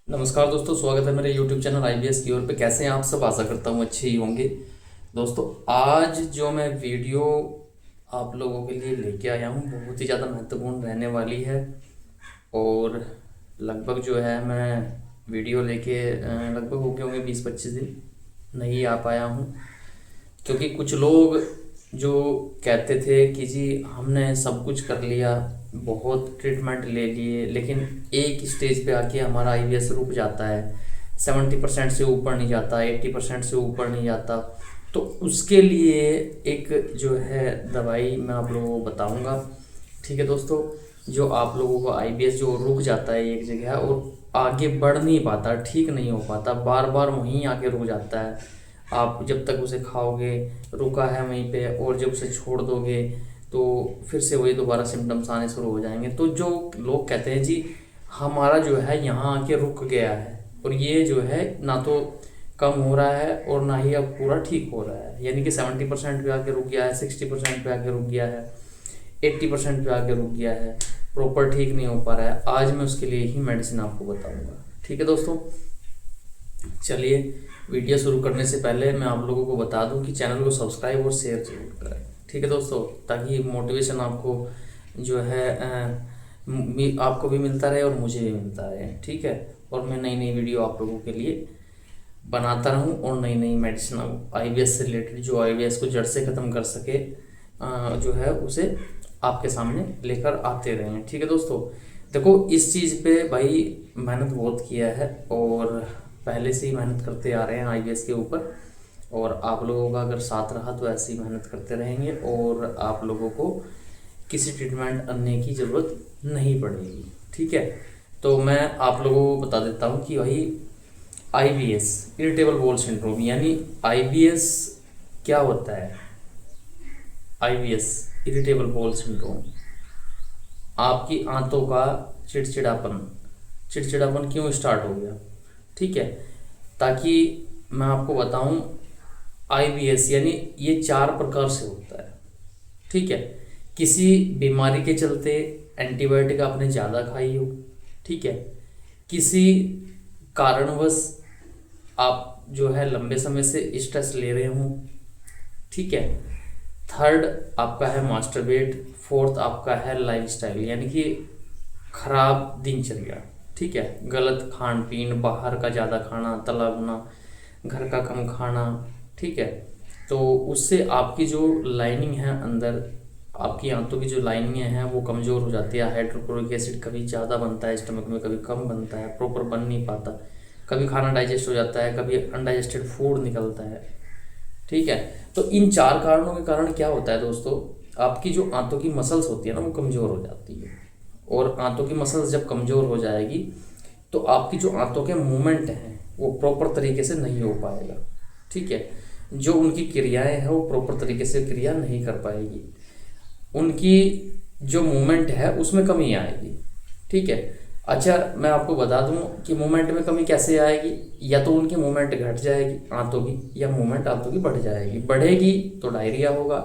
नमस्कार दोस्तों, स्वागत है मेरे YouTube चैनल IBS की ओर पे। कैसे हैं आप सब? आशा करता हूँ अच्छे ही होंगे। दोस्तों, आज जो मैं वीडियो आप लोगों के लिए लेके आया हूँ बहुत ही ज़्यादा महत्वपूर्ण रहने वाली है। और लगभग जो है मैं वीडियो लेके लगभग हो गए होंगे 20-25 दिन नहीं आ पाया हूँ, क्योंकि कुछ लोग जो कहते थे कि जी हमने सब कुछ कर लिया, बहुत ट्रीटमेंट ले लिए, लेकिन एक स्टेज पे आके हमारा IBS रुक जाता है, 70% से ऊपर नहीं जाता, 80% से ऊपर नहीं जाता। तो उसके लिए एक जो है दवाई मैं आप लोगों को बताऊंगा। ठीक है दोस्तों, जो आप लोगों को IBS जो रुक जाता है एक जगह और आगे बढ़ नहीं पाता, ठीक नहीं हो पाता, बार बार वहीं आके रुक जाता है। आप जब तक उसे खाओगे रुका है वहीं पे, और जब उसे छोड़ दोगे तो फिर से वही दोबारा सिम्टम्स आने शुरू हो जाएंगे। तो जो लोग कहते हैं जी हमारा जो है यहाँ आके रुक गया है, और ये जो है ना तो कम हो रहा है और ना ही अब पूरा ठीक हो रहा है, यानी कि 70% पे आके रुक गया है, 60% पे आके रुक गया है, 80% पे आके रुक गया है, प्रॉपर ठीक नहीं हो पा रहा है। आज मैं उसके लिए ही मेडिसिन आपको बताऊंगा। ठीक है दोस्तों, चलिए वीडियो शुरू करने से पहले मैं आप लोगों को बता दूं कि चैनल को सब्सक्राइब और शेयर जरूर करें। ठीक है दोस्तों, ताकि मोटिवेशन आपको जो है आपको भी मिलता रहे और मुझे भी मिलता रहे। ठीक है, और मैं नई नई वीडियो आप लोगों के लिए बनाता रहूं और नई नई मेडिसिन IBS से रिलेटेड जो IBS को जड़ से ख़त्म कर सके जो है उसे आपके सामने लेकर आते रहें। ठीक है दोस्तों, देखो इस चीज़ पे भाई मेहनत बहुत किया है और पहले से ही मेहनत करते आ रहे हैं IBS के ऊपर, और आप लोगों का अगर साथ रहा तो ऐसे ही मेहनत करते रहेंगे और आप लोगों को किसी ट्रीटमेंट करने की ज़रूरत नहीं पड़ेगी। ठीक है, तो मैं आप लोगों को बता देता हूँ कि भाई IBS इरिटेबल बाउल सिंड्रोम यानी IBS क्या होता है। IBS इरिटेबल बाउल सिंड्रोम आपकी आंतों का चिड़चिड़ापन चिड़चिड़ापन क्यों स्टार्ट हो गया। ठीक है, ताकि मैं आपको बताऊं IBS यानी ये 4 प्रकार से होता है। ठीक है, किसी बीमारी के चलते एंटीबायोटिक आपने ज़्यादा खाई हो। ठीक है, किसी कारणवश आप जो है लंबे समय से स्ट्रेस ले रहे हो। ठीक है, थर्ड आपका है मास्टरबेट, फोर्थ आपका है लाइफस्टाइल यानी कि खराब दिनचर्या। ठीक है, गलत खान पीन, बाहर का ज़्यादा खाना, तला भुना, घर का कम खाना। ठीक है, तो उससे आपकी जो लाइनिंग है अंदर, आपकी आंतों की जो लाइनिंग है वो कमज़ोर हो जाती है। हाइड्रोक्लोरिक एसिड कभी ज़्यादा बनता है स्टमक में, कभी कम बनता है, प्रॉपर बन नहीं पाता, कभी खाना डाइजेस्ट हो जाता है, कभी अनडाइजेस्टेड फूड निकलता है। ठीक है, तो इन 4 कारणों के कारण क्या होता है दोस्तों, आपकी जो आंतों की मसल्स होती है ना वो कमज़ोर हो जाती है, और आंतों की मसल्स जब कमज़ोर हो जाएगी तो आपकी जो आंतों के मूवमेंट हैं वो प्रॉपर तरीके से नहीं हो पाएगा। ठीक है, जो उनकी क्रियाएं हैं वो प्रॉपर तरीके से क्रिया नहीं कर पाएगी, उनकी जो मूवमेंट है उसमें कमी आएगी। ठीक है, अच्छा मैं आपको बता दूं कि मूवमेंट में कमी कैसे आएगी, या तो उनकी मूवमेंट घट जाएगी आंतों की, या मूवमेंट आंतों की बढ़ जाएगी। बढ़ेगी तो डायरिया होगा,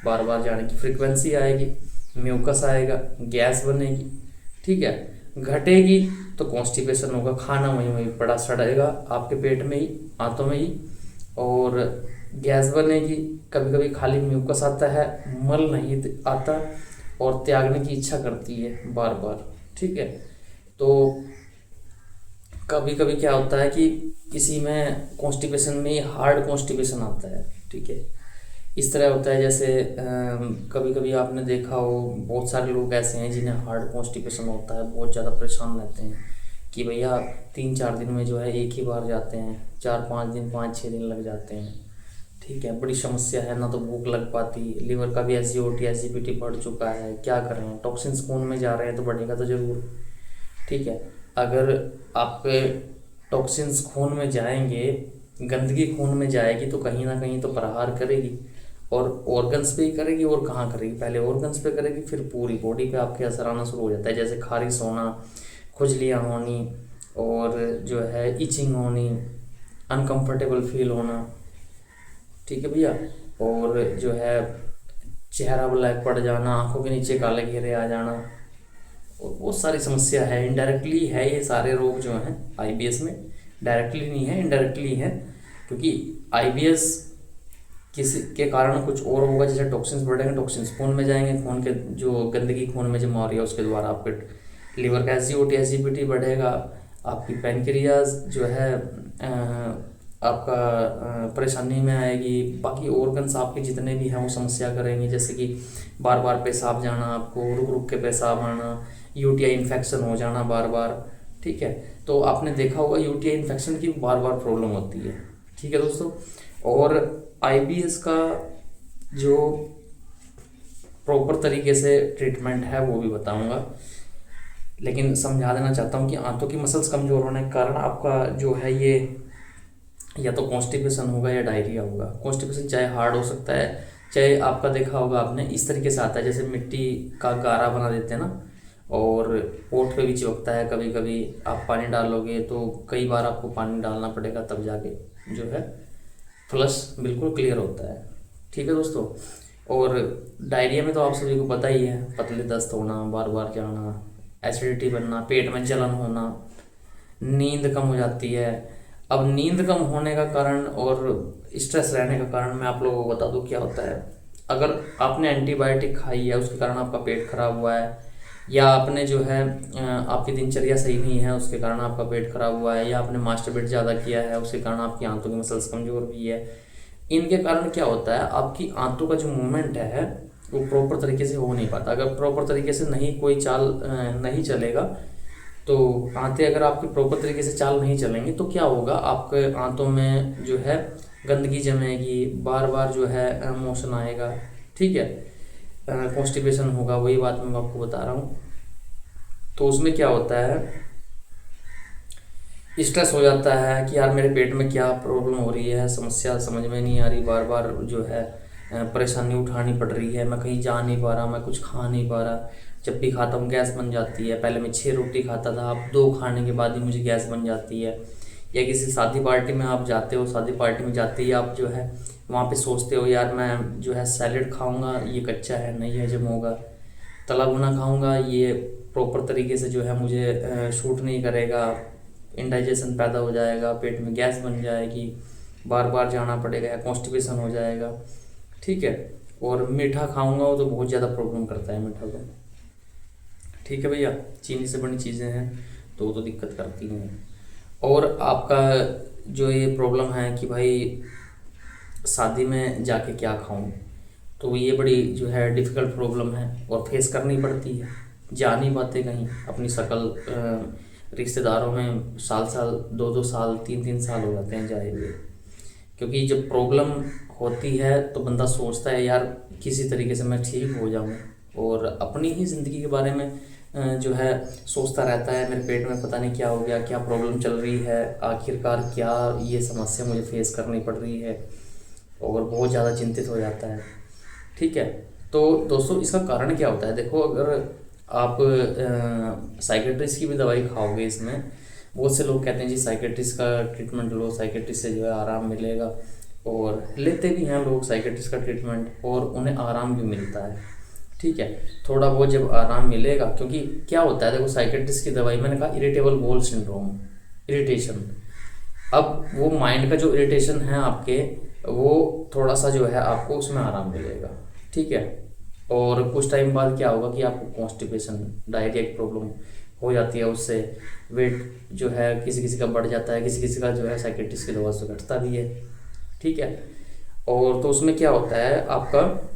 बार बार जाने की फ्रीक्वेंसी आएगी, म्यूकस आएगा, गैस बनेगी। ठीक है, घटेगी तो कॉन्स्टिपेशन होगा, खाना वहीं वहीं पड़ा सड़ेगा आपके पेट में ही, आंतों में ही, और गैस बनेगी। कभी कभी खाली म्यूकस आता है, मल नहीं आता, और त्यागने की इच्छा करती है बार बार। ठीक है, तो कभी कभी क्या होता है कि किसी में कॉन्स्टिपेशन में हार्ड कॉन्स्टिपेशन आता है। ठीक है, इस तरह होता है जैसे कभी कभी आपने देखा हो बहुत सारे लोग ऐसे हैं जिन्हें हार्ड कॉन्स्टिपेशन होता है, बहुत ज़्यादा परेशान रहते हैं कि भैया 3-4 दिन में जो है एक ही बार जाते हैं, 4-5 दिन, 5-6 दिन लग जाते हैं। ठीक है, बड़ी समस्या है, ना तो भूख लग पाती, लीवर का भी एसिडिटी एसिडिटी बढ़ चुका है, क्या करें, टॉक्सिन्स खून में जा रहे हैं तो बढ़ेगा तो ज़रूर। ठीक है, अगर आपके टॉक्सिन्स खून में जाएंगे, गंदगी खून में जाएगी तो कहीं ना कहीं तो प्रहार करेगी, और ऑर्गन्स पे ही करेगी, और कहाँ करेगी, पहले ऑर्गन्स पे करेगी फिर पूरी बॉडी पे आपके असर आना शुरू हो जाता है, जैसे खारिश होना, खुजलियाँ होनी, और जो है इचिंग होनी, अनकंफर्टेबल फील होना। ठीक है भैया, और जो है चेहरा ब्लैक पड़ जाना, आंखों के नीचे काले घेरे आ जाना, और बहुत सारी समस्या है, इनडायरेक्टली है ये सारे रोग जो हैं आईबीएस में, डायरेक्टली नहीं है इनडायरेक्टली है। क्योंकि आईबीएस किसी के कारण कुछ और होगा, जैसे टॉक्सिन्स बढ़ेंगे, टॉक्सिन्स खून में जाएंगे, खून के जो गंदगी खून में जमा हो रही है उसके द्वारा आपके लीवर का एसिडिटी बढ़ेगा, आपकी पैनक्रियाज जो है आपका परेशानी में आएगी, बाकी ऑर्गन्स आपके जितने भी हैं वो समस्या करेंगे, जैसे कि बार बार पेशाब जाना, आपको रुक रुक के पेशाब आना, यूटीआई इन्फेक्शन हो जाना बार बार। ठीक है, तो आपने देखा होगा यूटीआई इन्फेक्शन की बार बार प्रॉब्लम होती है। ठीक है दोस्तों, और आईबीएस का जो प्रॉपर तरीके से ट्रीटमेंट है वो भी बताऊंगा, लेकिन समझा देना चाहता हूँ कि आंतों की मसल्स कमज़ोर होने के कारण आपका जो है ये या तो कॉन्स्टिपेशन होगा या डायरिया होगा। कॉन्स्टिपेशन चाहे हार्ड हो सकता है, चाहे आपका देखा होगा आपने इस तरीके से आता है जैसे मिट्टी का गारा बना देते हैं ना, और पोट पे भी चिपकता है, कभी कभी आप पानी डालोगे तो कई बार आपको पानी डालना पड़ेगा तब जाके जो है फ्लश बिल्कुल क्लियर होता है। ठीक है दोस्तों, और डायरिया में तो आप सभी को पता ही है, पतले दस्त होना, बार बार जाना, एसिडिटी बनना, पेट में जलन होना, नींद कम हो जाती है। अब नींद कम होने का कारण और स्ट्रेस रहने का कारण मैं आप लोगों को बता दूं क्या होता है। अगर आपने एंटीबायोटिक खाई है उसके कारण आपका पेट खराब हुआ है, या आपने जो है आपकी दिनचर्या सही नहीं है उसके कारण आपका पेट खराब हुआ है, या आपने मास्टरबेट ज़्यादा किया है उसके कारण आपकी आंतों की मसल्स कमज़ोर हुई है, इनके कारण क्या होता है आपकी आंतों का जो मूवमेंट है वो प्रॉपर तरीके से हो नहीं पाता। अगर प्रॉपर तरीके से नहीं कोई चाल नहीं चलेगा तो आंतें अगर आपके प्रॉपर तरीके से चाल नहीं चलेंगी तो क्या होगा, आपके आंतों में जो है गंदगी जमेगी, बार बार जो है मोशन आएगा। ठीक है, कॉन्स्टिपेशन होगा, वही बात मैं आपको बता रहा हूँ। तो उसमें क्या होता है, स्ट्रेस हो जाता है कि यार मेरे पेट में क्या प्रॉब्लम हो रही है, समस्या समझ में नहीं आ रही, बार बार जो है परेशानी उठानी पड़ रही है, मैं कहीं जा नहीं पा रहा, मैं कुछ खा नहीं पा रहा, जब भी खाता हूँ गैस बन जाती है। पहले मैं 6 रोटी खाता था, अब 2 खाने के बाद ही मुझे गैस बन जाती है। या किसी शादी पार्टी में आप जाते हो, शादी पार्टी में जाते ही आप जो है वहाँ पे सोचते हो यार मैं जो है सैलेड खाऊंगा, ये कच्चा है नहीं हजम होगा, तला भुना खाऊंगा, ये प्रॉपर तरीके से जो है मुझे शूट नहीं करेगा, इंडाइजेशन पैदा हो जाएगा, पेट में गैस बन जाएगी, बार बार जाना पड़ेगा, या कॉन्स्टिपेशन हो जाएगा। ठीक है, और मीठा खाऊंगा वो तो बहुत ज़्यादा प्रॉब्लम करता है मीठा तो। ठीक है भैया, चीनी से बनी चीज़ें हैं तो वो तो दिक्कत करती हैं। और आपका जो ये प्रॉब्लम है कि भाई शादी में जाके क्या खाऊं, तो ये बड़ी जो है डिफ़िकल्ट प्रॉब्लम है और फेस करनी पड़ती है। जा नहीं पाते कहीं, अपनी शक्ल रिश्तेदारों में साल साल 2-2 साल 3-3 साल हो जाते हैं जाए हुए। क्योंकि जब प्रॉब्लम होती है तो बंदा सोचता है यार किसी तरीके से मैं ठीक हो जाऊं, और अपनी ही ज़िंदगी के बारे में जो है सोचता रहता है, मेरे पेट में पता नहीं क्या हो गया, क्या प्रॉब्लम चल रही है, आखिरकार क्या ये समस्या मुझे फेस करनी पड़ रही है, और बहुत ज़्यादा चिंतित हो जाता है। ठीक है, तो दोस्तों इसका कारण क्या होता है, देखो अगर आप साइकेट्रिस्ट की भी दवाई खाओगे, इसमें बहुत से लोग कहते हैं जी साइकेट्रिस्ट का ट्रीटमेंट लो, साइकेट्रिस्ट से जो है आराम मिलेगा, और लेते भी हैं लोग साइकेट्रिस्ट का ट्रीटमेंट और उन्हें आराम भी मिलता है। ठीक है, थोड़ा बहुत जब आराम मिलेगा, क्योंकि क्या होता है देखो साइकेट्रिस्ट की दवाई, मैंने कहा इरिटेबल बोल सिंड्रोम, इरिटेशन, अब वो माइंड का जो इरिटेशन है आपके, वो थोड़ा सा जो है आपको उसमें आराम मिलेगा। ठीक है, और कुछ टाइम बाद क्या होगा कि आपको कॉन्स्टिपेशन, डायरिया की प्रॉब्लम हो जाती है, उससे वेट जो है किसी किसी का बढ़ जाता है, किसी किसी का जो है साइकेट्रिस्ट की दवा से घटता भी है। ठीक है, और तो उसमें क्या होता है आपका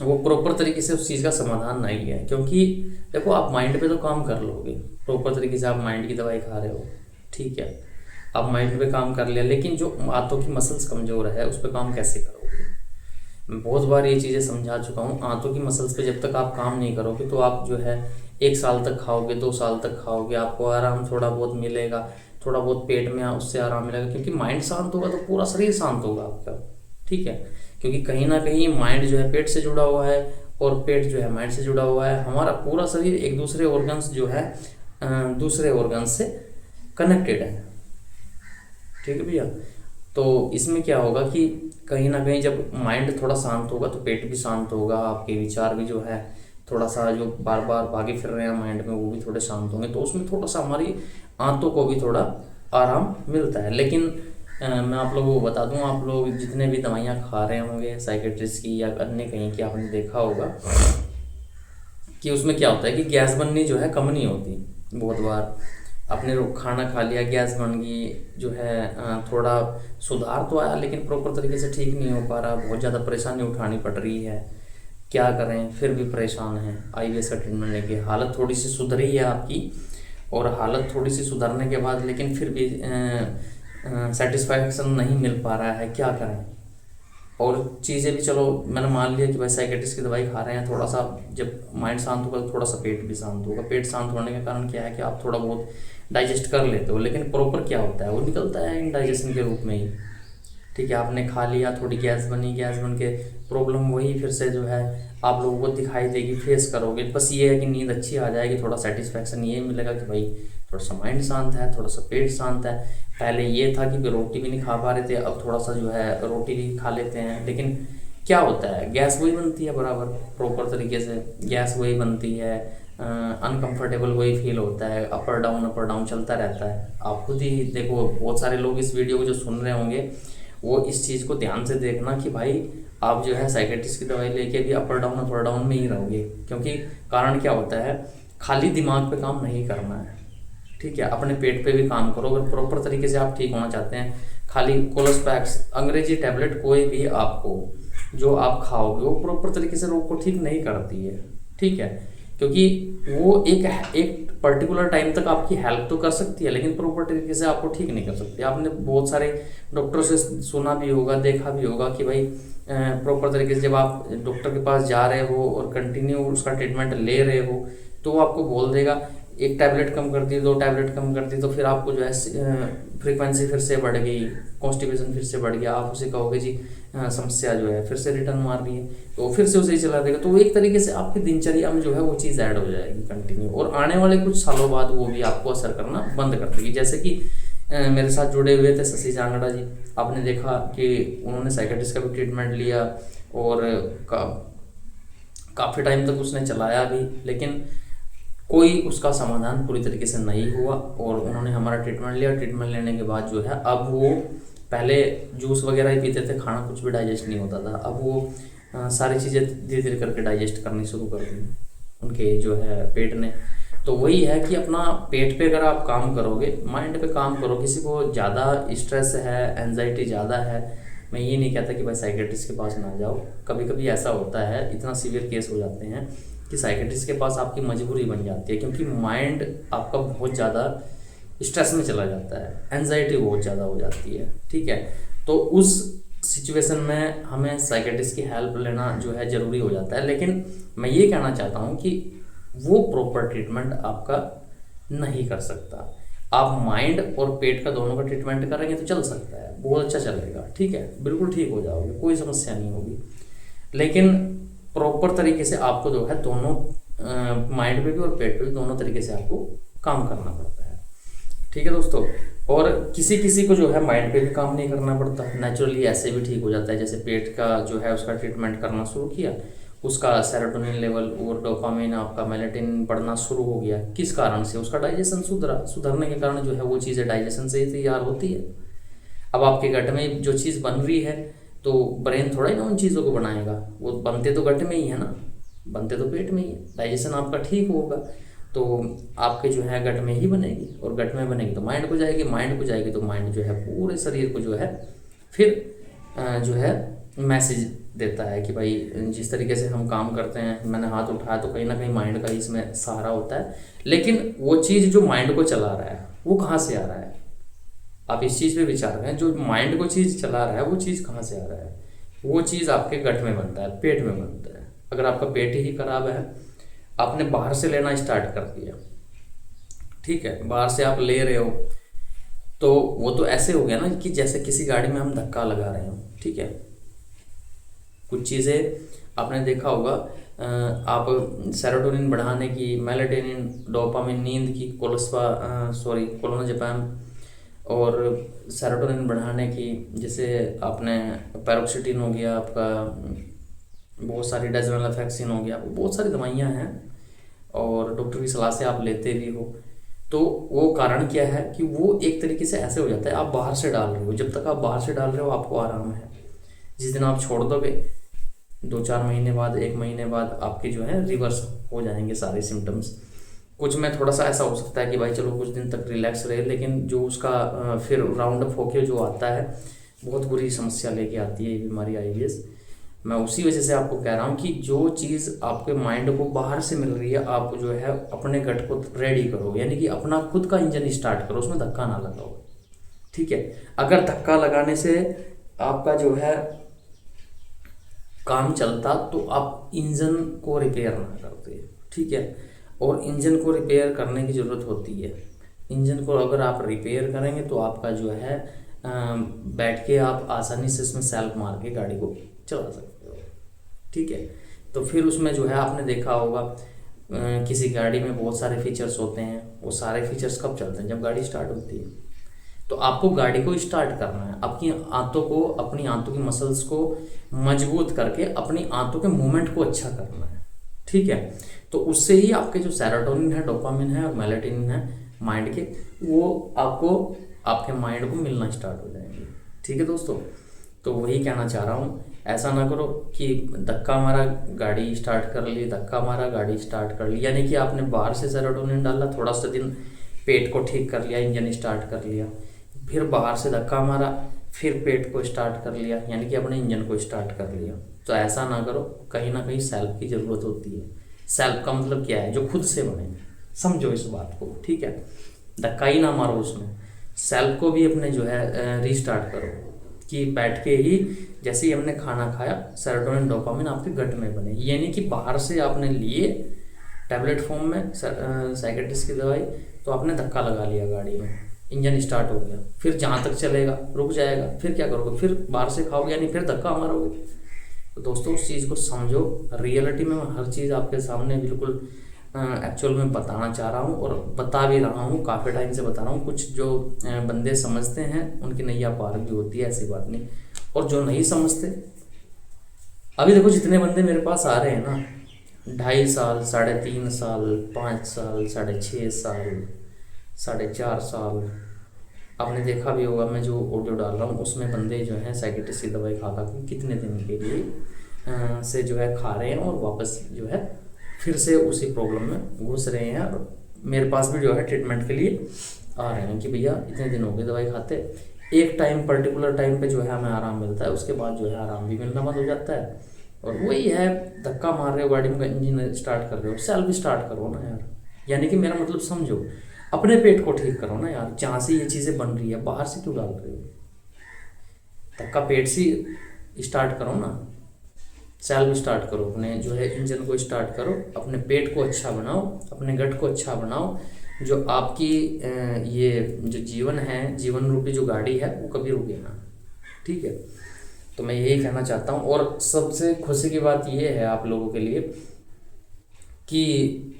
वो प्रॉपर तरीके से उस चीज़ का समाधान नहीं है। क्योंकि देखो आप माइंड पे तो काम कर लोगे, प्रॉपर तरीके से आप माइंड की दवाई खा रहे हो, ठीक है, आप माइंड पे काम कर लिया, लेकिन जो आंतों की मसल्स कमज़ोर है उस पर काम कैसे करोगे। मैं बहुत बार ये चीज़ें समझा चुका हूँ, आंतों की मसल्स पे जब तक आप काम नहीं करोगे तो आप जो है 1 साल तक खाओगे, 2 साल तक खाओगे, आपको आराम थोड़ा बहुत मिलेगा, थोड़ा बहुत पेट में उससे आराम मिलेगा, क्योंकि माइंड शांत होगा तो पूरा शरीर शांत होगा आपका। ठीक है, क्योंकि कहीं ना कहीं माइंड जो है पेट से जुड़ा हुआ है और पेट जो है माइंड से जुड़ा हुआ है, हमारा पूरा शरीर एक दूसरे ऑर्गन्स जो है दूसरे ऑर्गन्स से कनेक्टेड है। ठीक है भैया, तो इसमें क्या होगा कि कहीं ना कहीं जब माइंड थोड़ा शांत होगा तो पेट भी शांत होगा, आपके विचार भी जो है थोड़ा सा जो बार बार भागे फिर रहे हैं माइंड में वो भी थोड़े शांत होंगे, तो उसमें थोड़ा सा हमारी आंतों को भी थोड़ा आराम मिलता है। लेकिन मैं आप लोगों को बता दूं, आप लोग जितने भी दवाइयाँ खा रहे होंगे साइकेट्रिस्ट की या अन्य कहीं की, आपने देखा होगा कि उसमें क्या होता है कि गैस बननी जो है कम नहीं होती। बहुत बार आपने खाना खा लिया, गैस बन गई, जो है थोड़ा सुधार तो आया लेकिन प्रॉपर तरीके से ठीक नहीं हो पा रहा, बहुत ज़्यादा परेशानी उठानी पड़ रही है, क्या करें, फिर भी परेशान हैं। आईबीएस का ट्रीटमेंट लेके हालत थोड़ी सी सुधरी है आपकी, और हालत थोड़ी सी सुधरने के बाद लेकिन फिर भी सेटिस्फैक्शन नहीं मिल पा रहा है, क्या करें। और चीज़ें भी चलो मैंने मान लिया कि भाई साइकेट्रिस्ट की दवाई खा रहे हैं, थोड़ा सा जब माइंड शांत होगा तो थोड़ा सा पेट भी शांत होगा। पेट शांत होने के कारण क्या है कि आप थोड़ा बहुत डाइजेस्ट कर लेते हो, लेकिन प्रॉपर क्या होता है वो निकलता है इंडाइजेशन के रूप में ही। ठीक है, आपने खा लिया, थोड़ी गैस बनी, गैस बन के प्रॉब्लम वही फिर से जो है आप लोगों को दिखाई देगी, फेस करोगे। बस ये है कि नींद अच्छी आ जाएगी, थोड़ा सेटिस्फैक्शन ये मिलेगा कि भाई थोड़ा सा माइंड शांत है, थोड़ा सा पेट शांत है। पहले ये था कि रोटी भी नहीं खा पा रहे थे, अब थोड़ा सा जो है रोटी भी खा लेते हैं, लेकिन क्या होता है गैस वही बनती है बराबर, प्रॉपर तरीके से गैस वही बनती है, अनकंफर्टेबल वही फील होता है, अपर डाउन चलता रहता है। आप खुद ही देखो, बहुत सारे लोग इस वीडियो को जो सुन रहे होंगे वो इस चीज़ को ध्यान से देखना कि भाई आप जो है साइकेट्रिस्ट की दवाई लेके भी अपर डाउन में ही रहोगे, क्योंकि कारण क्या होता है, खाली दिमाग पे काम नहीं करना है। ठीक है, अपने पेट पे भी काम करो अगर प्रॉपर तरीके से आप ठीक होना चाहते हैं। खाली कोलोस्पैक्स अंग्रेजी टैबलेट कोई भी आपको जो आप खाओगे वो प्रॉपर तरीके से रोग को ठीक नहीं करती है। ठीक है, क्योंकि वो एक पर्टिकुलर टाइम तक आपकी हेल्प तो कर सकती है, लेकिन प्रॉपर तरीके से आपको ठीक नहीं कर सकती। आपने बहुत सारे डॉक्टरों से सुना भी होगा, देखा भी होगा कि भाई प्रॉपर तरीके से जब आप डॉक्टर के पास जा रहे हो और कंटिन्यू उसका ट्रीटमेंट ले रहे हो तो वो आपको बोल देगा एक टैबलेट कम कर दी, 2 टैबलेट कम कर दी, तो फिर आपको जो है फ्रीक्वेंसी फिर से बढ़ गई, कॉन्स्टिपेशन फिर से बढ़ गया, आप उसे कहोगे जी समस्या जो है फिर से रिटर्न मार रही है, तो फिर से उसे ही चला देगा। तो वो एक तरीके से आपकी दिनचर्या में जो है वो चीज़ ऐड हो जाएगी कंटिन्यू, और आने वाले कुछ सालों बाद वो भी आपको असर करना बंद कर देगी। जैसे कि मेरे साथ जुड़े हुए थे शशि जांगड़ा जी, आपने देखा कि उन्होंने साइकेट्रिस्ट का भी ट्रीटमेंट लिया और काफ़ी टाइम तक उसने चलाया भी, लेकिन कोई उसका समाधान पूरी तरीके से नहीं हुआ। और उन्होंने हमारा ट्रीटमेंट लिया, ट्रीटमेंट लेने के बाद जो है अब वो पहले जूस वगैरह ही पीते थे, खाना कुछ भी डाइजेस्ट नहीं होता था, अब वो सारी चीज़ें धीरे धीरे करके डाइजेस्ट करनी शुरू कर दी उनके जो है पेट ने। तो वही है कि अपना पेट पे अगर आप काम करोगे, माइंड पे काम करो। किसी को ज़्यादा स्ट्रेस है, एंजाइटी ज़्यादा है, मैं ये नहीं कहता कि भाई साइकेट्रिस्ट के पास ना जाओ। कभी कभी ऐसा होता है, इतना सीवियर केस हो जाते हैं कि साइकेट्रिस्ट के पास आपकी मजबूरी बन जाती है, क्योंकि माइंड आपका बहुत ज़्यादा स्ट्रेस में चला जाता है, एंजाइटी बहुत ज़्यादा हो जाती है। ठीक है, तो उस सिचुएशन में हमें साइकेट्रिस्ट की हेल्प लेना जो है ज़रूरी हो जाता है। लेकिन मैं ये कहना चाहता हूँ कि वो प्रॉपर ट्रीटमेंट आपका नहीं कर सकता। आप माइंड और पेट का दोनों का ट्रीटमेंट करेंगे तो चल सकता है, बहुत अच्छा चलेगा। ठीक है, बिल्कुल ठीक हो जाओगे, कोई समस्या नहीं होगी। लेकिन प्रॉपर तरीके से आपको जो है दोनों माइंड पे भी और पेट पे भी दोनों तरीके से आपको काम करना पड़ता है। ठीक है दोस्तों, और किसी किसी को जो है माइंड पे भी काम नहीं करना पड़ता, नेचुरली ऐसे भी ठीक हो जाता है। जैसे पेट का जो है उसका ट्रीटमेंट करना शुरू किया, उसका सेरोटोनिन लेवल और डोपामिन, आपका मेलेटिन बढ़ना शुरू हो गया। किस कारण से? उसका डाइजेशन सुधरने के कारण जो है वो चीज़ें डाइजेशन से ही तैयार होती है। अब आपके गट में जो चीज़ बन रही है तो ब्रेन थोड़ा ही ना उन चीज़ों को बनाएगा, वो बनते तो गट में ही है ना, बनते तो पेट में ही है। डाइजेशन आपका ठीक होगा तो आपके जो है गट में ही बनेगी, और गट में बनेगी तो माइंड को जाएगी, माइंड को जाएगी तो माइंड जो है पूरे शरीर को जो है फिर जो है मैसेज देता है कि भाई जिस तरीके से हम काम करते हैं, मैंने हाथ उठाया तो कहीं ना कहीं माइंड का ही इसमें सहारा होता है। लेकिन वो चीज़ जो माइंड को चला रहा है वो कहाँ से आ रहा है? आप इस चीज़ पे विचार करें, जो माइंड को चीज़ चला रहा है वो चीज़ कहाँ से आ रहा है? वो चीज़ आपके गट में बनता है, पेट में बनता है। अगर आपका पेट ही खराब है, आपने बाहर से लेना स्टार्ट कर दिया, ठीक है, बाहर से आप ले रहे हो तो वो तो ऐसे हो गया ना कि जैसे किसी गाड़ी में हम धक्का लगा रहे हो। ठीक है, कुछ चीज़ें आपने देखा होगा, आप सेरोटोनिन बढ़ाने की, मेलेटोनिन, डोपामिन नींद की, क्लोनाजेपैम और सेरोटोनिन बढ़ाने की, जैसे आपने पैरोक्सिटिन हो गया आपका, बहुत सारी डेजवेलेफेक्सिन हो गया, बहुत सारी दवाइयाँ हैं और डॉक्टर की सलाह से आप लेते भी हो। तो वो कारण क्या है कि वो एक तरीके से ऐसे हो जाता है, आप बाहर से डाल रहे हो, जब तक आप बाहर से डाल रहे हो आपको आराम है। जिस दिन आप छोड़ दोगे 2-4 महीने बाद, 1 महीने बाद आपके जो है रिवर्स हो जाएंगे सारे सिम्टम्स। कुछ में थोड़ा सा ऐसा हो सकता है कि भाई चलो कुछ दिन तक रिलैक्स रहे, लेकिन जो उसका फिर राउंड अप होके जो आता है बहुत बुरी समस्या लेके आती है ये बीमारी आईबीएस। मैं उसी वजह से आपको कह रहा हूँ कि जो चीज़ आपके माइंड को बाहर से मिल रही है, आप जो है अपने गट को रेडी करो, यानी कि अपना खुद का इंजन स्टार्ट करो, उसमें धक्का ना लगाओ। ठीक है, अगर धक्का लगाने से आपका जो है काम चलता तो आप इंजन को रिपेयर ना करते। ठीक है, और इंजन को रिपेयर करने की ज़रूरत होती है। इंजन को अगर आप रिपेयर करेंगे तो आपका जो है बैठ के आप आसानी से इसमें सेल्फ मार के गाड़ी को चला सकते हो। ठीक है, तो फिर उसमें जो है आपने देखा होगा किसी गाड़ी में बहुत सारे फीचर्स होते हैं, वो सारे फीचर्स कब चलते हैं? जब गाड़ी स्टार्ट होती है। तो आपको गाड़ी को स्टार्ट करना है, अपनी आंतों को, अपनी आंतों की मसल्स को मजबूत करके अपनी आंतों के मूवमेंट को अच्छा करना है। ठीक है, तो उससे ही आपके जो सेरोटोनिन है, डोपामिन है और मेलेटोनिन है माइंड के, वो आपको आपके माइंड को मिलना स्टार्ट हो जाएंगे। ठीक है दोस्तों, तो वही कहना चाह रहा हूँ, ऐसा ना करो कि धक्का मारा गाड़ी स्टार्ट कर ली, धक्का मारा गाड़ी स्टार्ट कर ली, यानी कि आपने बाहर से सेरोटोनिन डाला, थोड़ा सा दिन पेट को ठीक कर लिया, इंजन स्टार्ट कर लिया, फिर बाहर से धक्का मारा, फिर पेट को स्टार्ट कर लिया, यानी कि अपने इंजन को स्टार्ट कर लिया। तो ऐसा ना करो, कहीं ना कहीं सेल्फ की ज़रूरत होती है। सेल्फ का मतलब क्या है? जो खुद से बने, समझो इस बात को। ठीक है, धक्का ही ना मारो उसमें, सेल्फ को भी अपने जो है रीस्टार्ट करो कि बैठ के ही जैसे ही हमने खाना खाया सेरोटोनिन डोपामिन आपके गट में बने, यानी कि बाहर से आपने लिए टैबलेट फॉर्म में साइकेट्रिस्ट की दवाई, तो आपने धक्का लगा लिया गाड़ी में, इंजन स्टार्ट हो गया, फिर जहाँ तक चलेगा रुक जाएगा, फिर क्या करोगे? फिर बाहर से खाओगे, यानी फिर धक्का मारोगे। तो दोस्तों उस चीज़ को समझो, रियलिटी में मैं हर चीज़ आपके सामने बिल्कुल एक्चुअल में बताना चाह रहा हूँ और बता भी रहा हूँ, काफ़ी टाइम से बता रहा हूँ। कुछ जो बंदे समझते हैं उनकी नैया पार भी होती है, ऐसी बात नहीं। और जो नहीं समझते, अभी देखो जितने बंदे मेरे पास आ रहे हैं ना, 2.5 साल, 3.5 साल, 5 साल, 6.5 साल, 4.5 साल, आपने देखा भी होगा मैं जो ऑडियो डाल रहा हूँ उसमें बंदे जो हैं साइकेट्रिस्ट की दवाई खा खा के कितने दिन के लिए से जो है खा रहे हैं और वापस जो है फिर से उसी प्रॉब्लम में घुस रहे हैं, और मेरे पास भी जो है ट्रीटमेंट के लिए आ रहे हैं कि भैया इतने दिन हो गए दवाई खाते, एक टाइम पर्टिकुलर टाइम पे जो है हमें आराम मिलता है, उसके बाद जो है आराम भी मिलना बंद हो जाता है। और वही है, धक्का मार रहे हो गाड़ी में, इंजन स्टार्ट कर रहे हो, सेल्फ स्टार्ट करो ना यार। यानी कि मेरा मतलब समझो, अपने पेट को ठीक करो ना यार, जहाँ से ये चीज़ें बन रही है बाहर से क्यों डाल रहे हो? धक्का पेट से स्टार्ट करो ना, सेल्फ स्टार्ट करो, अपने जो है इंजन को स्टार्ट करो, अपने पेट को अच्छा बनाओ, अपने गट को अच्छा बनाओ। जो आपकी ये जो जीवन है, जीवन रूपी जो गाड़ी है वो कभी रुके ना। ठीक है, तो मैं यही कहना चाहता हूँ। और सबसे खुशी की बात ये है आप लोगों के लिए कि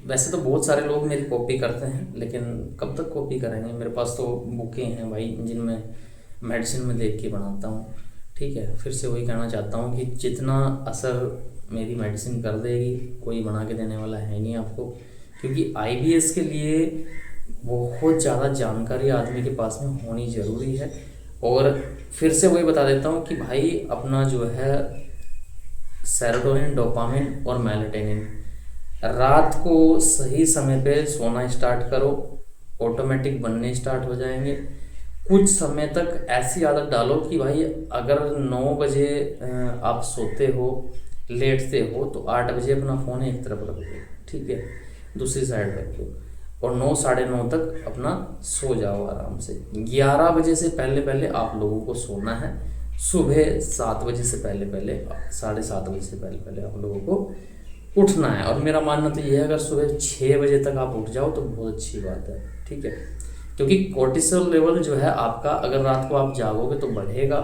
वैसे तो बहुत सारे लोग मेरी कॉपी करते हैं, लेकिन कब तक कॉपी करेंगे? मेरे पास तो बुकें हैं भाई जिनमें मेडिसिन में देख के बनाता हूँ। ठीक है, फिर से वही कहना चाहता हूँ कि जितना असर मेरी मेडिसिन कर देगी कोई बना के देने वाला है नहीं आपको, क्योंकि आईबीएस के लिए बहुत ज़्यादा जानकारी आदमी के पास में होनी ज़रूरी है। और फिर से वही बता देता हूँ कि भाई अपना जो है सेरोटोनिन, डोपामिन और मेलेटोनिन, रात को सही समय पे सोना स्टार्ट करो, ऑटोमेटिक बनने स्टार्ट हो जाएंगे। कुछ समय तक ऐसी आदत डालो कि भाई अगर 9 बजे आप सोते हो, लेटते हो, तो 8 बजे अपना फ़ोन एक तरफ रख दो। ठीक है, दूसरी साइड रख दो, और 9, 9:30 तक अपना सो जाओ आराम से। 11 बजे से पहले पहले आप लोगों को सोना है, सुबह 7 बजे से पहले पहले, 7:30 बजे से पहले पहले आप लोगों को उठना है। और मेरा मानना तो ये है, अगर सुबह 6 बजे तक आप उठ जाओ तो बहुत अच्छी बात है। ठीक है, क्योंकि कोर्टिसोल लेवल जो है आपका, अगर रात को आप जागोगे तो बढ़ेगा,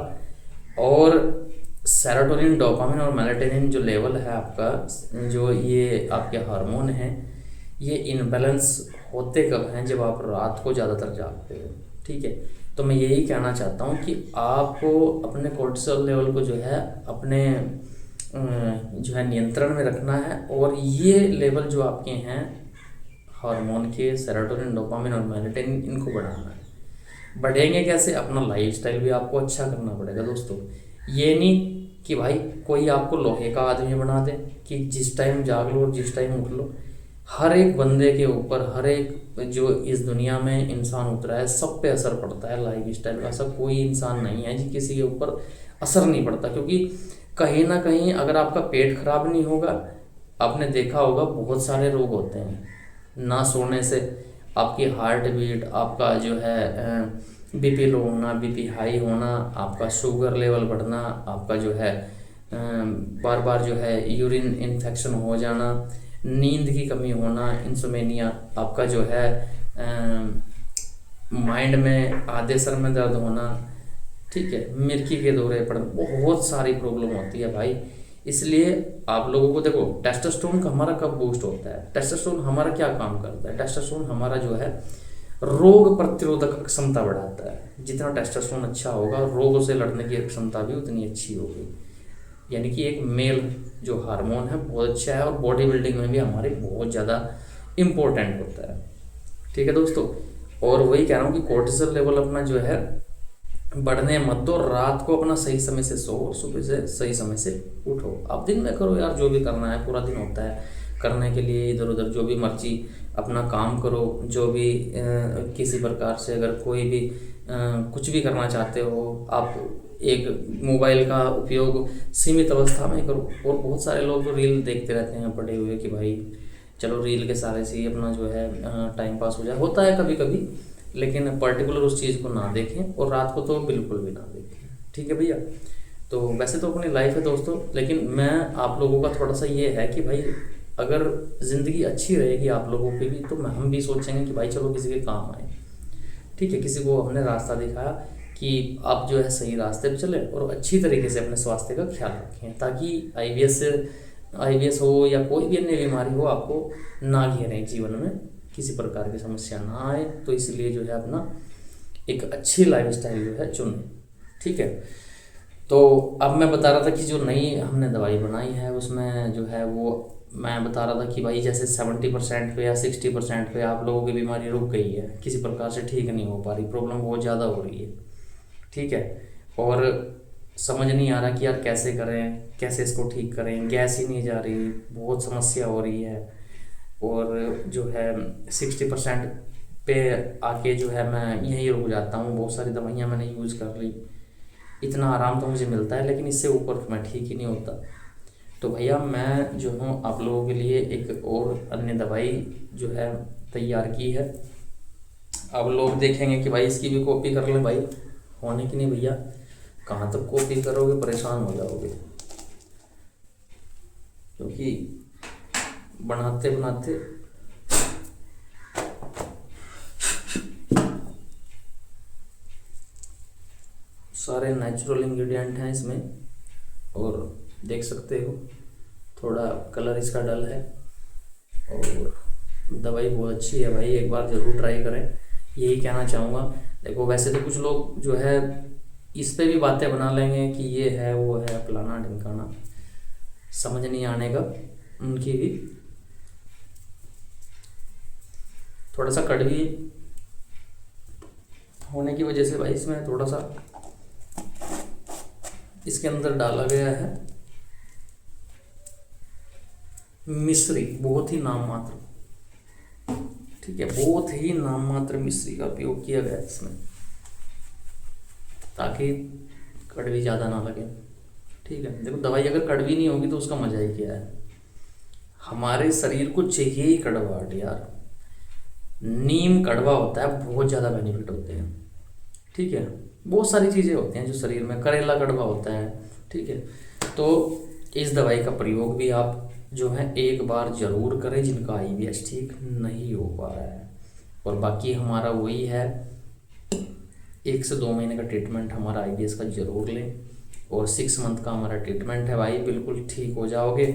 और सेरोटोनिन, डोपामिन और मेलेटोनिन जो लेवल है आपका, जो ये आपके हार्मोन हैं, ये इनबैलेंस होते कब हैं? जब आप रात को ज़्यादातर जागते हो। ठीक है, तो मैं यही कहना चाहता हूँ कि आपको अपने कोर्टिसोल लेवल को जो है अपने जो है नियंत्रण में रखना है। और ये लेवल जो आपके हैं हार्मोन के, सेरोटोनिन, डोपामिन और मेलेटोनिन, इनको बढ़ाना है। बढ़ेंगे कैसे? अपना लाइफस्टाइल भी आपको अच्छा करना पड़ेगा दोस्तों। ये नहीं कि भाई कोई आपको लोहे का आदमी बना दे कि जिस टाइम जाग लो और जिस टाइम उठ लो। हर एक बंदे के ऊपर, हर एक जो इस दुनिया में इंसान उतरा है, सब पे असर पड़ता है लाइफ स्टाइल का। ऐसा कोई इंसान नहीं है जी किसी के ऊपर असर नहीं पड़ता, क्योंकि कहीं ना कहीं अगर आपका पेट खराब नहीं होगा, आपने देखा होगा बहुत सारे रोग होते हैं ना सोने से। आपकी हार्ट बीट, आपका जो है बीपी लो होना, बीपी हाई होना, आपका शुगर लेवल बढ़ना, आपका जो है बार बार जो है यूरिन इन्फेक्शन हो जाना, नींद की कमी होना, इंसोमेनिया, आपका जो है माइंड में आधे सर में दर्द होना, ठीक है, मिर्गी के दौरे पड़ना, बहुत सारी प्रॉब्लम होती है भाई। इसलिए आप लोगों को देखो, टेस्टोस्टेरोन का हमारा कब बूस्ट होता है? टेस्टोस्टेरोन हमारा क्या काम करता है? टेस्टोस्टेरोन हमारा जो है रोग प्रतिरोधक क्षमता बढ़ाता है। जितना टेस्टोस्टेरोन अच्छा होगा, रोगों से लड़ने की क्षमता भी उतनी अच्छी होगी। यानी कि एक मेल जो हार्मोन है बहुत अच्छा है, और बॉडी बिल्डिंग में भी हमारे बहुत ज़्यादा इम्पोर्टेंट होता है। ठीक है दोस्तों, और वही कह रहा हूँ कि कोर्टिसोल लेवल अपना जो है बढ़ने मत दो। रात को अपना सही समय से सो, सुबह से सही समय से उठो। आप दिन में करो यार, जो भी करना है, पूरा दिन होता है करने के लिए, इधर उधर जो भी मर्जी अपना काम करो। जो भी किसी प्रकार से अगर कोई भी कुछ भी करना चाहते हो, आप एक मोबाइल का उपयोग सीमित अवस्था में करो। और बहुत सारे लोग तो रील देखते रहते हैं पड़े हुए कि भाई चलो रील के सहारे से ही अपना जो है टाइम पास हो जाए। होता है कभी कभी, लेकिन पर्टिकुलर उस चीज़ को ना देखें, और रात को तो बिल्कुल भी ना देखें। ठीक है भैया। तो वैसे तो अपनी लाइफ है दोस्तों, लेकिन मैं आप लोगों का थोड़ा सा ये है कि भाई अगर ज़िंदगी अच्छी रहेगी आप लोगों की भी, तो हम भी सोचेंगे कि भाई चलो किसी के काम आए। ठीक है, किसी को हमने रास्ता दिखाया कि आप जो है सही रास्ते पे चले, और अच्छी तरीके से अपने स्वास्थ्य का ख्याल रखें, ताकि आईबीएस हो या कोई भी अन्य बीमारी हो आपको ना घेरें, जीवन में किसी प्रकार की समस्या ना आए। तो इसलिए जो है अपना एक अच्छी लाइफस्टाइल जो है चुनें। ठीक है, तो अब मैं बता रहा था कि जो नई हमने दवाई बनाई है उसमें जो है वो मैं बता रहा था कि भाई जैसे 70% पे या 60% पे आप लोगों की बीमारी रुक गई है, किसी प्रकार से ठीक नहीं हो पा रही, प्रॉब्लम बहुत ज़्यादा हो रही है। ठीक है, और समझ नहीं आ रहा कि यार कैसे करें, कैसे इसको ठीक करें, गैस ही नहीं जा रही, बहुत समस्या हो रही है। और जो है 60% पे आके जो है मैं यहीं रुक जाता हूँ। बहुत सारी दवाइयाँ मैंने यूज़ कर ली, इतना आराम तो मुझे मिलता है, लेकिन इससे ऊपर मैं ठीक ही नहीं होता। तो भैया मैं जो हूँ आप लोगों के लिए एक और अन्य दवाई जो है तैयार की है। अब लोग देखेंगे कि भाई इसकी भी कॉपी कर लें, भाई होने की नहीं भैया, कहाँ तक कॉपी करोगे, परेशान हो जाओगे। क्योंकि बनाते बनाते सारे नेचुरल इंग्रेडिएंट हैं इसमें, और देख सकते हो थोड़ा कलर इसका डल है, और दवाई बहुत अच्छी है भाई, एक बार ज़रूर ट्राई करें, यही कहना चाहूँगा। देखो वैसे तो कुछ लोग जो है इस पे भी बातें बना लेंगे कि ये है वो है फलाना ढिमकाना, समझ नहीं आने का उनकी भी। थोड़ा सा कड़वी होने की वजह से भाई इसमें थोड़ा सा इसके अंदर डाला गया है मिश्री, बहुत ही नाम मात्र। ठीक है, बहुत ही नाम मात्र मिश्री का उपयोग किया गया है इसमें, ताकि कड़वी ज़्यादा ना लगे। ठीक है, देखो दवाई अगर कड़वी नहीं होगी तो उसका मजा ही क्या है। हमारे शरीर को चाहिए ही कड़वाहट यार। नीम कड़वा होता है, बहुत ज़्यादा बेनिफिट होते हैं। ठीक है, बहुत सारी चीज़ें होती हैं जो शरीर में, करेला कड़वा होता है। ठीक है, तो इस दवाई का प्रयोग भी आप जो है एक बार ज़रूर करें जिनका आईबीएस ठीक नहीं हो पा रहा है। और बाकी हमारा वही है, 1 से 2 महीने का ट्रीटमेंट हमारा आईबीएस का ज़रूर लें, और 6 मंथ का हमारा ट्रीटमेंट है भाई, बिल्कुल ठीक हो जाओगे,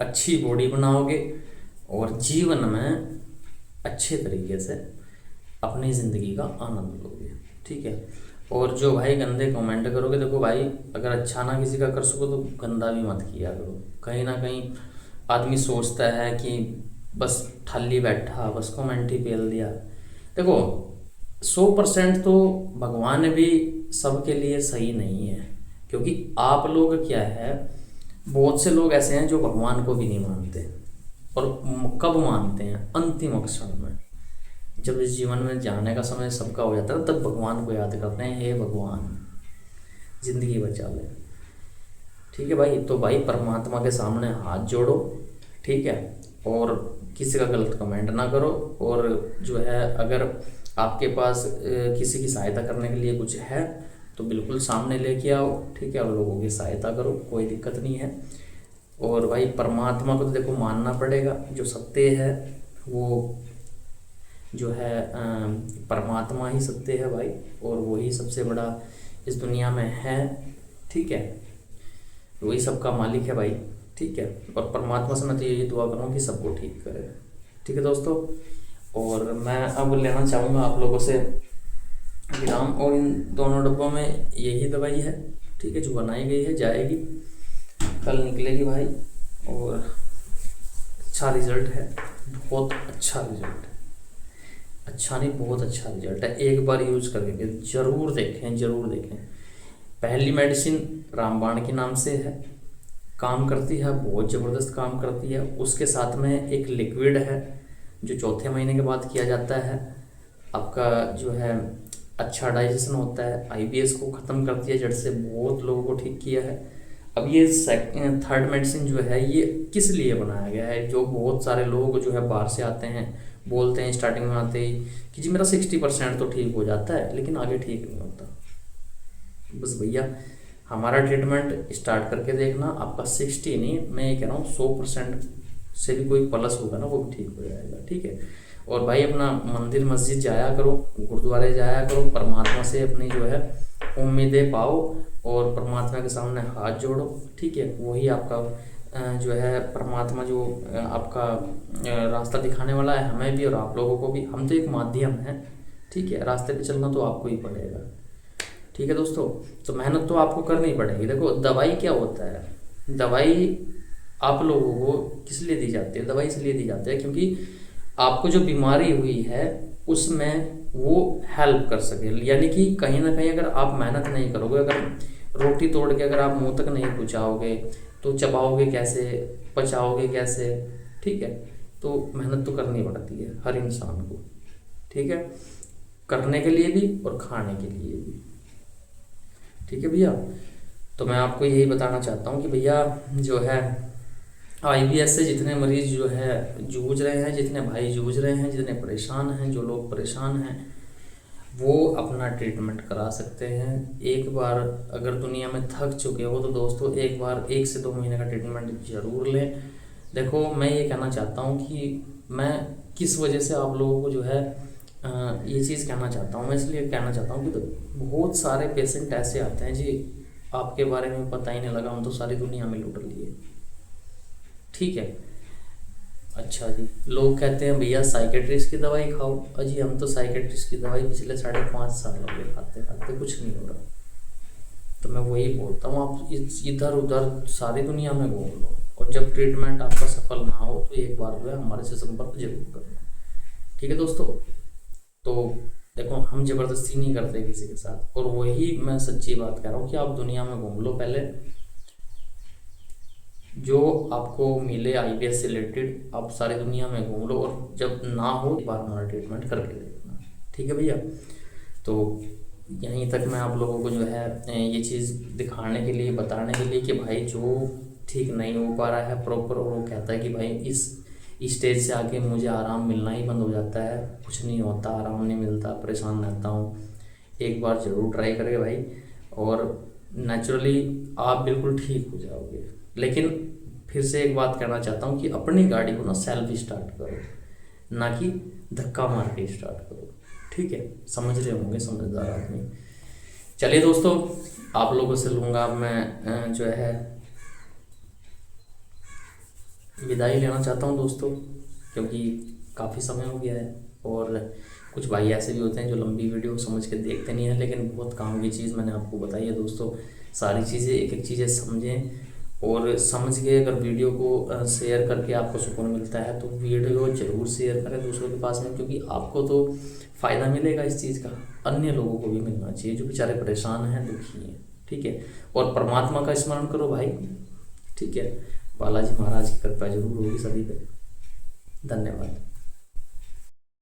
अच्छी बॉडी बनाओगे, और जीवन में अच्छे तरीके से अपनी ज़िंदगी का आनंद लोगे। ठीक है, और जो भाई गंदे कमेंट करोगे, देखो भाई अगर अच्छा ना किसी का कर सको तो गंदा भी मत किया करो। कहीं ना कहीं आदमी सोचता है कि बस ठल्ली बैठा, बस कमेंट ही पेल दिया। देखो 100% तो भगवान भी सबके लिए सही नहीं है, क्योंकि आप लोग क्या है, बहुत से लोग ऐसे हैं जो भगवान को भी नहीं मानते। और कब मानते हैं? अंतिम क्षण में, जब इस जीवन में जाने का समय सबका हो जाता है, तब भगवान को याद करते हैं, हे भगवान जिंदगी बचा ले। ठीक है भाई, तो भाई परमात्मा के सामने हाथ जोड़ो, ठीक है, और किसी का गलत कमेंट ना करो। और जो है अगर आपके पास किसी की सहायता करने के लिए कुछ है तो बिल्कुल सामने लेके आओ, ठीक है, और लोगों की सहायता करो, कोई दिक्कत नहीं है। और भाई परमात्मा को तो देखो मानना पड़ेगा, जो सत्य है वो जो है परमात्मा ही सत्य है भाई, और वही सबसे बड़ा इस दुनिया में है, ठीक है, वही सबका मालिक है भाई, ठीक है। और परमात्मा से मैं तो यही दुआ करूँ कि सबको ठीक करे, ठीक है दोस्तों। और मैं अब लेना चाहूँगा आप लोगों से विराम, और इन दोनों डब्बों में यही दवाई है, ठीक है, जो बनाई गई है, जाएगी कल निकलेगी भाई, और अच्छा रिजल्ट है, बहुत अच्छा रिजल्ट है, अच्छा नहीं बहुत अच्छा रिजल्ट है। एक बार यूज करके ज़रूर देखें, ज़रूर देखें। पहली मेडिसिन रामबाण के नाम से है, काम करती है, बहुत ज़बरदस्त काम करती है। उसके साथ में एक लिक्विड है जो चौथे महीने के बाद किया जाता है, आपका जो है अच्छा डाइजेशन होता है, आईबीएस को ख़त्म करती है जड़ से, बहुत लोगों को ठीक किया है। अब ये थर्ड मेडिसिन जो है ये किस लिए बनाया गया है? जो बहुत सारे लोग जो है बाहर से आते हैं, बोलते हैं स्टार्टिंग में आते ही कि जी मेरा 60% तो ठीक हो जाता है, लेकिन आगे ठीक नहीं होता। बस भैया हमारा ट्रीटमेंट स्टार्ट करके देखना, आपका 60 नहीं, मैं ये कह रहा हूँ 100% से भी कोई प्लस होगा ना, वो भी ठीक हो जाएगा, ठीक है। और भाई अपना मंदिर मस्जिद जाया करो, गुरुद्वारे जाया करो, परमात्मा से अपनी जो है उम्मीदें पाओ, और परमात्मा के सामने हाथ जोड़ो, ठीक है। वही आपका जो है परमात्मा जो आपका रास्ता दिखाने वाला है, हमें भी और आप लोगों को भी। हम तो एक माध्यम हैं, ठीक है, रास्ते पे चलना तो आपको ही पड़ेगा, ठीक है दोस्तों। तो मेहनत तो आपको करनी पड़ेगी। देखो दवाई क्या होता है, दवाई आप लोगों को किस लिए दी जाती है? दवाई इसलिए दी जाती है क्योंकि आपको जो बीमारी हुई है उसमें वो हेल्प कर सके। यानी कि कहीं ना कहीं अगर आप मेहनत नहीं करोगे, अगर रोटी तोड़ के अगर आप मुंह तक नहीं पहुँचाओगे तो चबाओगे कैसे, पचाओगे कैसे, ठीक है। तो मेहनत तो करनी पड़ती है हर इंसान को, ठीक है, करने के लिए भी और खाने के लिए भी, ठीक है भैया। तो मैं आपको यही बताना चाहता हूँ कि भैया जो है आईबीएस से जितने मरीज जो है जूझ रहे हैं, जितने भाई जूझ रहे हैं, जितने परेशान हैं, जो लोग परेशान हैं, वो अपना ट्रीटमेंट करा सकते हैं। एक बार अगर दुनिया में थक चुके हो तो दोस्तों एक बार 1 से 2 महीने का ट्रीटमेंट ज़रूर लें। देखो मैं ये कहना चाहता हूँ कि मैं किस वजह से आप लोगों को जो है ये चीज़ कहना चाहता हूँ। मैं इसलिए कहना चाहता हूँ कि तो बहुत सारे पेशेंट ऐसे आते हैं जी, आपके बारे में पता ही नहीं लगा, हम तो सारी दुनिया में लूट लिए, ठीक है। अच्छा जी, लोग कहते हैं भैया साइकेट्रिस्ट की दवाई खाओ। अजी हम तो साइकेट्रिस्ट की दवाई पिछले 5.5 साल हो गए खाते खाते, कुछ नहीं हो रहा। तो मैं वही बोलता हूँ, आप इधर उधर सारी दुनिया में घूम लो, और जब ट्रीटमेंट आपका सफल ना हो तो एक बार जो है हमारे से संपर्क जरूर करना, ठीक है दोस्तों। तो देखो हम ज़बरदस्ती नहीं करते किसी के साथ, और वही मैं सच्ची बात कह रहा हूँ कि आप दुनिया में घूम लो पहले, जो आपको मिले आईबीएस से रिलेटेड आप सारी दुनिया में घूम लो, और जब ना हो एक बार हमारा ट्रीटमेंट करके देखना, ठीक है भैया। तो यहीं तक मैं आप लोगों को जो है ये चीज़ दिखाने के लिए, बताने के लिए कि भाई जो ठीक नहीं हो पा रहा है प्रॉपर, और वो कहता है कि भाई इस स्टेज से आके मुझे आराम मिलना ही बंद हो जाता है, कुछ नहीं होता, आराम नहीं मिलता, परेशान रहता हूँ, एक बार ज़रूर ट्राई करें भाई, और नेचुरली आप बिल्कुल ठीक हो जाओगे। लेकिन फिर से एक बात कहना चाहता हूँ कि अपनी गाड़ी को ना सेल्फ स्टार्ट करो, ना कि धक्का मार के स्टार्ट करो, ठीक है, समझ रहे होंगे समझदार आदमी। चलिए दोस्तों, आप लोगों से लूँगा मैं जो है विदाई लेना चाहता हूँ दोस्तों, क्योंकि काफ़ी समय हो गया है, और कुछ भाई ऐसे भी होते हैं जो लंबी वीडियो समझ के देखते नहीं हैं, लेकिन बहुत काम की चीज़ मैंने आपको बताई है दोस्तों। सारी चीज़ें एक एक चीज़ें समझें, और समझ के अगर वीडियो को शेयर करके आपको सुकून मिलता है तो वीडियो ज़रूर शेयर करें दूसरों के पास में, क्योंकि आपको तो फ़ायदा मिलेगा इस चीज़ का, अन्य लोगों को भी मिलना चाहिए जो बेचारे परेशान हैं, दुखी हैं। ठीक है, और परमात्मा का स्मरण करो भाई। ठीक है, बालाजी महाराज की कृपा जरूर होगी सभी पे। धन्यवाद।